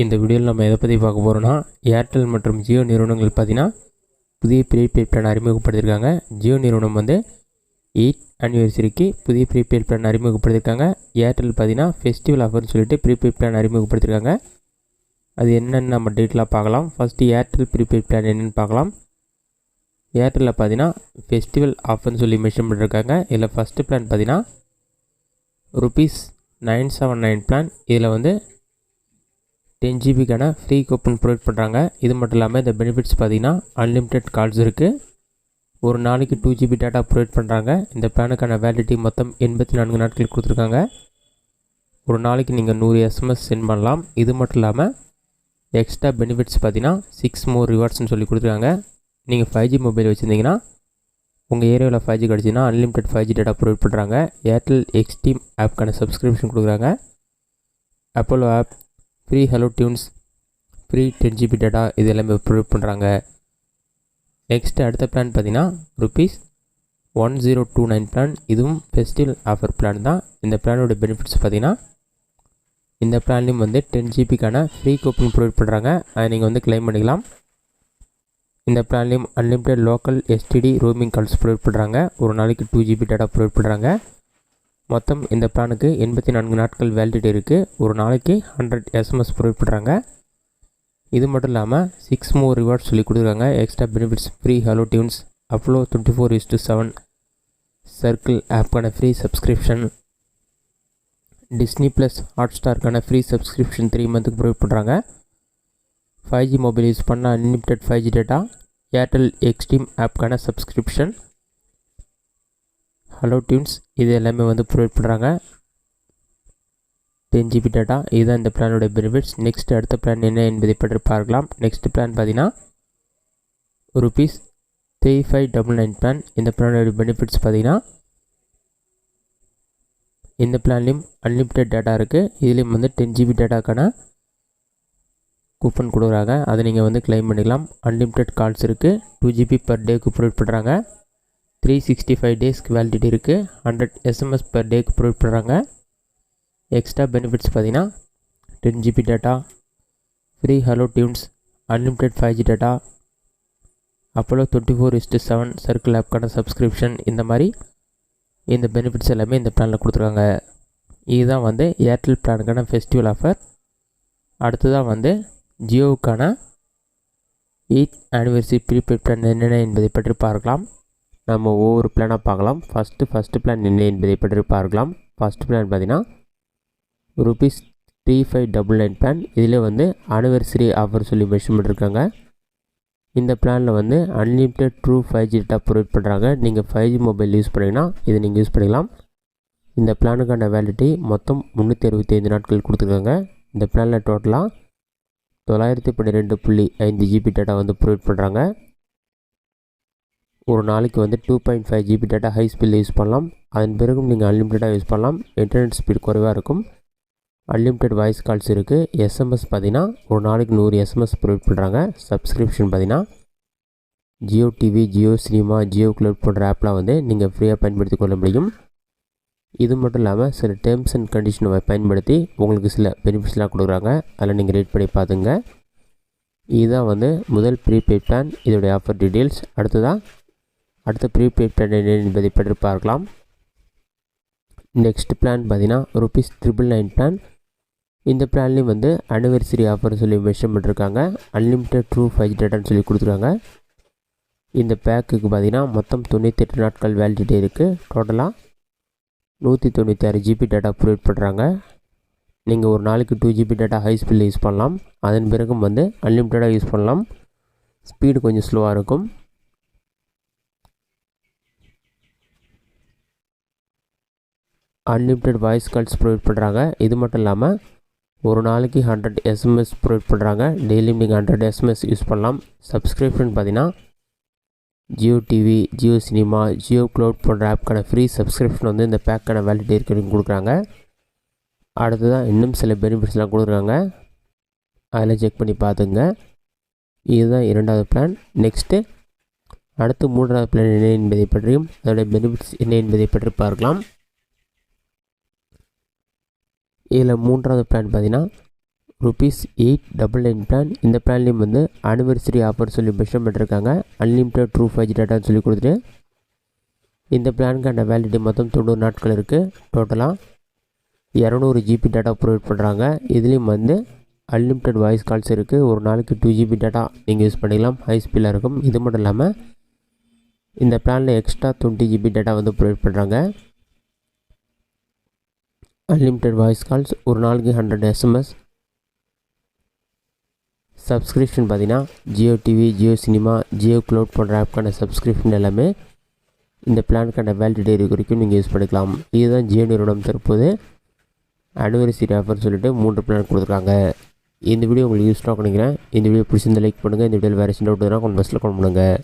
இந்த வீடியோவில் நம்ம எதை பற்றி பார்க்க போகிறோம்னா, ஏர்டெல் மற்றும் ஜியோ நிறுவனங்கள் பார்த்தீங்கன்னா புதிய ப்ரீபெய்ட் பிளான் அறிமுகப்படுத்தியிருக்காங்க. ஜியோ நிறுவனம் வந்து 8th ஆனிவர்சரிக்கு புதிய ப்ரீபெய்ட் பிளான் அறிமுகப்படுத்தியிருக்காங்க. ஏர்டெல் பார்த்தீங்கன்னா ஃபெஸ்டிவல் ஆஃபர்னு சொல்லிட்டு ப்ரீபெய்ட் பிளான் அறிமுகப்படுத்தியிருக்காங்க. அது என்னென்னு நம்ம டீட்டெயிலாக பார்க்கலாம். ஃபஸ்ட்டு ஏர்டெல் ப்ரீபெய்ட் பிளான் என்னென்னு பார்க்கலாம். ஏர்டெல்லில் பார்த்தீங்கன்னா ஃபெஸ்டிவல் ஆஃபர்னு சொல்லி மென்ஷன் பண்ணியிருக்காங்க. இதில் ஃபஸ்ட்டு பிளான் பார்த்தீங்கன்னா ₹979 பிளான். இதில் வந்து 10 ஜிபிக்கான ஃப்ரீ கூப்பன் ப்ரொவைட் பண்ணுறாங்க. இது மட்டும் இல்லாமல் இந்த பெனிஃபிட்ஸ் பார்த்திங்கன்னா அன்லிமிட்டெட் கால்ஸ் இருக்குது. ஒரு நாளைக்கு 2 GB டேட்டா ப்ரொவைட் பண்ணுறாங்க. இந்த பிளானுக்கான வேலிடிட்டி மொத்தம் 84 நாட்கள் கொடுத்துருக்காங்க. ஒரு நாளைக்கு நீங்கள் 100 SMS சென்ட் பண்ணலாம். இது மட்டும் இல்லாமல் எக்ஸ்ட்ரா பெனிஃபிட்ஸ் பார்த்திங்கன்னா 6 மோர் ரிவார்ட்ஸ்னு சொல்லி கொடுத்துருக்காங்க. நீங்கள் 5G மொபைல் வச்சுருந்தீங்கன்னா உங்கள் ஏரியாவில் 5G கிடச்சின்னா அன்லிமிட்டெட் 5G டேட்டா ப்ரொவைட் பண்ணுறாங்க. ஏர்டெல் எக்ஸ்ட்ரீம் ஆப்க்கான சப்ஸ்கிரிப்ஷன் கொடுக்குறாங்க. Apollo app, free hello tunes, free 10 GB data இது எல்லாமே ப்ரொவைட் பண்ணுறாங்க. நெக்ஸ்ட்டு அடுத்த பிளான் பார்த்தீங்கன்னா ₹1029 பிளான். இதுவும் ஃபெஸ்டிவல் ஆஃபர் பிளான் தான். இந்த பிளானோட பெனிஃபிட்ஸ் பார்த்தீங்கன்னா இந்த பிளான்லேயும் வந்து 10 ஜிபிக்கான ஃப்ரீ கூப்பன் ப்ரொவைட் பண்ணுறாங்க. அதை நீங்கள் வந்து கிளைம் பண்ணிக்கலாம். இந்த பிளான்லேயும் unlimited local STD roaming calls provide பண்ணுறாங்க. ஒரு நாளைக்கு 2 GB டேட்டா ப்ரொவைட் பண்ணுறாங்க. மொத்தம் இந்த பிளானுக்கு 84 நாட்கள் வேலிடிட்டி இருக்குது. ஒரு நாளைக்கு 100 SMS ப்ரொவைட் பண்ணுறாங்க. இது மட்டும் இல்லாமல் 6 மோர் ரிவார்ட்ஸ் சொல்லி கொடுத்துருக்காங்க. Extra benefits free hello tunes, Apollo 24/7 circle ஆப்க்கான ஃப்ரீ சப்ஸ்கிரிப்ஷன், டிஸ்னி ப்ளஸ் ஹாட்ஸ்டார்க்கான ஃப்ரீ சப்ஸ்கிரிப்ஷன் 3 மந்த்துக்கு ப்ரொவைட் பண்ணுறாங்க. 5G மொபைல் யூஸ் பண்ணால் unlimited 5G data, Airtel Xstream ஆப்க்கான சப்ஸ்கிரிப்ஷன், ஹலோ டியூன்ஸ் இது எல்லாமே வந்து ப்ரொவைட் பண்ணுறாங்க. 10 GB டேட்டா இதுதான் இந்த பிளானோட பெனிஃபிட்ஸ். நெக்ஸ்ட் அடுத்த பிளான் என்ன என்பதை பற்றி பார்க்கலாம். நெக்ஸ்ட் பிளான் பார்த்தீங்கன்னா ₹3599 பிளான். இந்த பிளானோட பெனிஃபிட்ஸ் பார்த்தீங்கன்னா இந்த பிளான்லேயும் அன்லிமிட்டெட் டேட்டா இருக்குது. இதுலேயும் வந்து 10 GB டேட்டாக்கான கூப்பன் கொடுக்குறாங்க. அதை நீங்கள் வந்து கிளைம் பண்ணிக்கலாம். அன்லிமிட்டெட் கால்ஸ் இருக்குது. 2 GB பர் டேக்கு ப்ரொவைட் பண்ணுறாங்க. 365 டேஸ்க்கு வேலிடிட்டி இருக்குது. 100 SMS பர் டேக்கு ப்ரொவைட் பண்ணுறாங்க. எக்ஸ்ட்ரா பெனிஃபிட்ஸ் பார்த்தீங்கன்னா 10 GB data, free hello tunes, unlimited 5G data, Apollo 24/7 circle ஆப்க்கான சப்ஸ்கிரிப்ஷன், இந்த மாதிரி இந்த பெனிஃபிட்ஸ் எல்லாமே இந்த பிளானில் கொடுத்துருக்காங்க. இதுதான் வந்து ஏர்டெல் பிளானுக்கான ஃபெஸ்டிவல் ஆஃபர். அடுத்ததான் வந்து ஜியோவுக்கான 8th ஆனிவர்சரி ப்ரீபெய்ட் பிளான் என்னென்ன என்பதை பற்றி பார்க்கலாம். நம்ம ஒவ்வொரு பிளானாக பார்க்கலாம். ஃபஸ்ட்டு பிளான் என்ன என்பதை பற்றி பார்க்கலாம். ஃபஸ்ட்டு பிளான் பார்த்தீங்கன்னா ₹3599 பிளான். இதில் வந்து ஆனிவர்சரி ஆஃபர் சொல்லி மென்ஷன் பண்ணியிருக்காங்க. இந்த பிளானில் வந்து unlimited true 5G data provide பண்ணுறாங்க. நீங்கள் 5G மொபைல் யூஸ் பண்ணிங்கன்னா இதை நீங்கள் யூஸ் பண்ணிக்கலாம். இந்த பிளானுக்கான வேலிடிட்டி மொத்தம் 365 நாட்கள் கொடுத்துருக்காங்க. இந்த பிளானில் டோட்டலாக 912.5 GB டேட்டா வந்து ப்ரொவைட் பண்ணுறாங்க. ஒரு நாளைக்கு வந்து 2.5 GB டேட்டா ஹை ஸ்பீடில் யூஸ் பண்ணலாம். அதன் பிறகும் நீங்கள் அன்லிமிட்டடாக யூஸ் பண்ணலாம். இன்டர்நெட் ஸ்பீட் குறைவாக இருக்கும். அன்லிமிட்டெட் வாய்ஸ் கால்ஸ் இருக்குது. SMS பார்த்தீங்கன்னா ஒரு நாளைக்கு 100 SMS ப்ரொவைட் பண்ணுறாங்க. சப்ஸ்கிரிப்ஷன் பார்த்தீங்கன்னா Jio TV, Jio cinema, Jio cloud போன்ற ஆப்லாம் வந்து நீங்கள் ஃப்ரீயாக பயன்படுத்தி கொள்ள முடியும். இது மட்டும் இல்லாமல் சில டேர்ம்ஸ் அண்ட் கண்டிஷனை பயன்படுத்தி உங்களுக்கு சில பெனிஃபிட்ஸ்லாம் கொடுக்குறாங்க. அதில் நீங்கள் ரேட் பண்ணி பார்த்துங்க. இதுதான் வந்து முதல் ப்ரீபெய்ட் பிளான். இதோடைய ஆஃபர் டீட்டெயில்ஸ். அடுத்த ப்ரீபெய்ட் பிளான் என்ன என்பதை பற்றி பார்க்கலாம். நெக்ஸ்ட் பிளான் பார்த்தீங்கன்னா ₹999 பிளான். இந்த பிளான்லேயும் வந்து ஆனிவர்சரி ஆஃபர் சொல்லி மென்ஷன் பண்ணியிருக்காங்க. அன்லிமிட்டெட் ட்ரூ 5G டேட்டான்னு சொல்லி கொடுத்துருக்காங்க. இந்த பேக்குக்கு பார்த்தீங்கன்னா மொத்தம் 98 நாட்கள் வேலிடிட்டி இருக்குது. டோட்டலாக 196 GB டேட்டா ப்ரொவைட் பண்ணுறாங்க. நீங்கள் ஒரு நாளைக்கு 2 GB டேட்டா ஹை ஸ்பீடில் யூஸ் பண்ணலாம். அதன் பிறகும் வந்து அன்லிமிட்டடாக யூஸ் பண்ணலாம். ஸ்பீடு கொஞ்சம் ஸ்லோவாக இருக்கும். அன்லிமிட்டெட் வாய்ஸ் கால்ஸ் ப்ரொவைட் பண்ணுறாங்க. இது மட்டும் இல்லாமல் ஒரு நாளைக்கு 100 SMS ப்ரொவைட் பண்ணுறாங்க. டெய்லியும் நீங்கள் 100 SMS யூஸ் பண்ணலாம். சப்ஸ்கிரிப்ஷன் பார்த்தீங்கன்னா Jio TV, Jio cinema, Jio cloud போன்ற ஆப்க்கான ஃப்ரீ சப்ஸ்கிரிப்ஷன் வந்து இந்த பேக்கான வேலிடிட்டி இருக்குன்னு கொடுக்குறாங்க. அடுத்ததான் இன்னும் சில பெனிஃபிட்ஸ்லாம் கொடுக்குறாங்க. அதில் செக் பண்ணி பார்த்துங்க. இதுதான் இரண்டாவது பிளான். நெக்ஸ்ட்டு அடுத்து மூன்றாவது பிளான் என்ன என்பதை பற்றியும் அதோடைய பெனிஃபிட்ஸ் என்ன என்பதை பற்றி பார்க்கலாம். இதில் மூன்றாவது பிளான் பார்த்தீங்கன்னா ₹899 பிளான். இந்த பிளான்லேயும் வந்து ஆனிவர்சரி ஆஃபர் சொல்லி மென்ஷன் பண்ணியிருக்காங்க. அன்லிமிட்டட் ட்ரூ 5G டேட்டான்னு சொல்லி கொடுத்துட்டு இந்த பிளானுக்கான வேலிடிட்டி மொத்தம் 90 நாட்கள் இருக்குது. டோட்டலாக 200 GB டேட்டா ப்ரொவைட் பண்ணுறாங்க. இதுலேயும் வந்து அன்லிமிட்டட் வாய்ஸ் கால்ஸ் இருக்குது. ஒரு நாளைக்கு 2 GB டேட்டா நீங்கள் யூஸ் பண்ணிக்கலாம். ஹை ஸ்பீடாக இருக்கும். இது மட்டும் இல்லாமல் இந்த பிளானில் எக்ஸ்ட்ரா 20 GB டேட்டா வந்து ப்ரொவைட் பண்ணுறாங்க. அன்லிமிட்டட் வாய்ஸ் கால்ஸ், ஒரு நாளைக்கு 100 SMS. சப்ஸ்கிரிப்ஷன் பார்த்தீங்கன்னா Jio TV, Jio cinema, Jio cloud போன்ற ஆப்க்கான சப்ஸ்கிரிப்ஷன் எல்லாமே இந்த பிளானுக்கான வேலிடிட்டி வரைக்கும் நீங்கள் யூஸ் பண்ணிக்கலாம். இதுதான் ஜியோ நிறுவனம் தற்போது ஆனிவர்சரி ஆஃபர் சொல்லிட்டு 3 பிளான் கொடுத்துருக்காங்க. இந்த வீடியோ உங்களுக்கு யூஸ்ஃபுல்லாக நினைக்கிறேன். இந்த வீடியோ பிடிச்சிருந்த லைக் பண்ணுங்கள். இந்த வீடியோவில் வேறு சின்ன டவுட் கமெண்ட் பாக்ஸில் கமெண்ட் பண்ணுங்கள்.